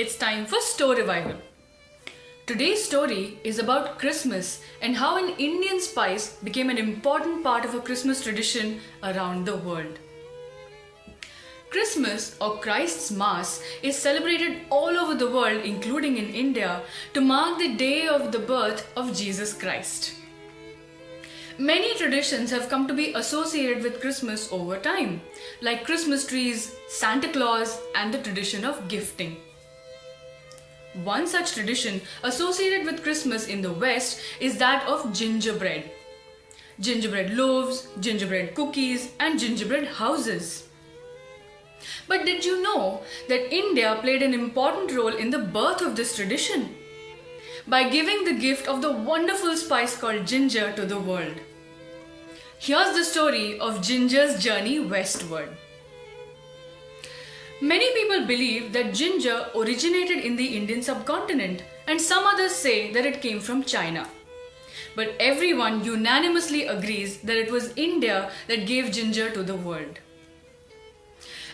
it's time for Story Revival. Today's story is about Christmas and how an Indian spice became an important part of a Christmas tradition around the world. Christmas or Christ's Mass is celebrated all over the world, including in India, to mark the day of the birth of Jesus Christ. Many traditions have come to be associated with Christmas over time, like Christmas trees, Santa Claus, and the tradition of gifting. One such tradition associated with Christmas in the West is that of gingerbread. Gingerbread loaves, gingerbread cookies, and gingerbread houses. But did you know that India played an important role in the birth of this tradition? By giving the gift of the wonderful spice called ginger to the world. Here's the story of ginger's journey westward. Many people believe that ginger originated in the Indian subcontinent, and some others say that it came from China. But everyone unanimously agrees that it was India that gave ginger to the world.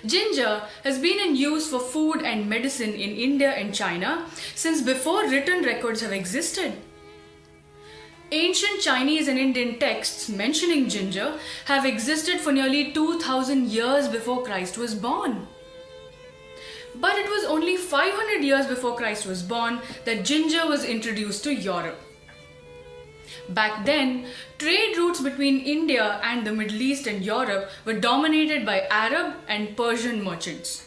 Ginger has been in use for food and medicine in India and China since before written records have existed. Ancient Chinese and Indian texts mentioning ginger have existed for nearly 2000 years before Christ was born. But it was only 500 years before Christ was born that ginger was introduced to Europe. Back then, trade routes between India and the Middle East and Europe were dominated by Arab and Persian merchants.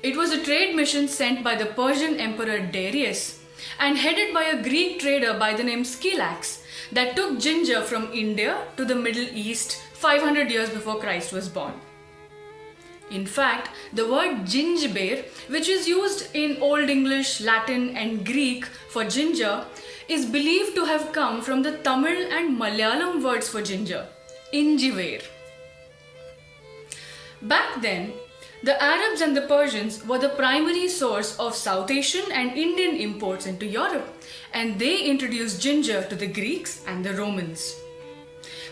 It was a trade mission sent by the Persian Emperor Darius and headed by a Greek trader by the name Scylax that took ginger from India to the Middle East 500 years before Christ was born. In fact, the word gingerbread, which is used in Old English, Latin and Greek for ginger, is believed to have come from the Tamil and Malayalam words for ginger, injiver. Back then, the Arabs and the Persians were the primary source of South Asian and Indian imports into Europe, and they introduced ginger to the Greeks and the Romans.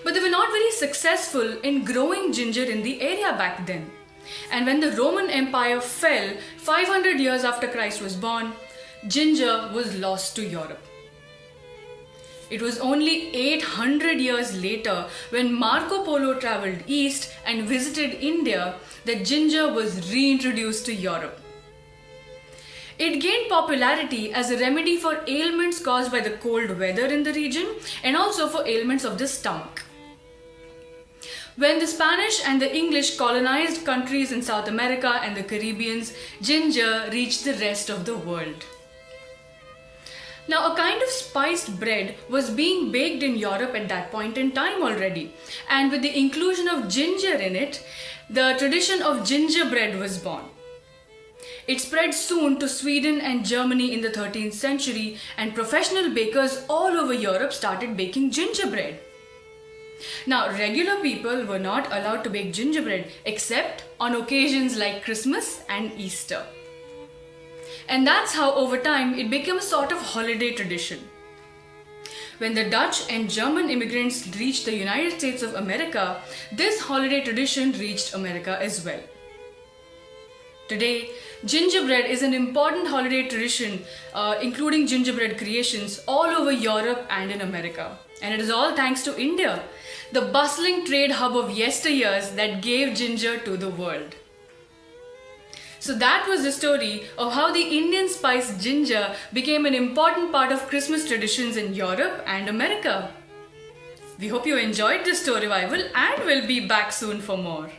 But they were not very successful in growing ginger in the area back then. And when the Roman Empire fell 500 years after Christ was born, ginger was lost to Europe. It was only 800 years later when Marco Polo traveled east and visited India that ginger was reintroduced to Europe. It gained popularity as a remedy for ailments caused by the cold weather in the region and also for ailments of the stomach. When the Spanish and the English colonized countries in South America and the Caribbean, ginger reached the rest of the world. Now, a kind of spiced bread was being baked in Europe at that point in time already, and with the inclusion of ginger in it, the tradition of gingerbread was born. It spread soon to Sweden and Germany in the 13th century, and professional bakers all over Europe started baking gingerbread. Now, regular people were not allowed to bake gingerbread except on occasions like Christmas and Easter. And that's how over time it became a sort of holiday tradition. When the Dutch and German immigrants reached the United States of America, this holiday tradition reached America as well. Today, gingerbread is an important holiday tradition, including gingerbread creations all over Europe and in America. And it is all thanks to India, the bustling trade hub of yesteryears that gave ginger to the world. So that was the story of how the Indian spice ginger became an important part of Christmas traditions in Europe and America. We hope you enjoyed this story revival and will be back soon for more.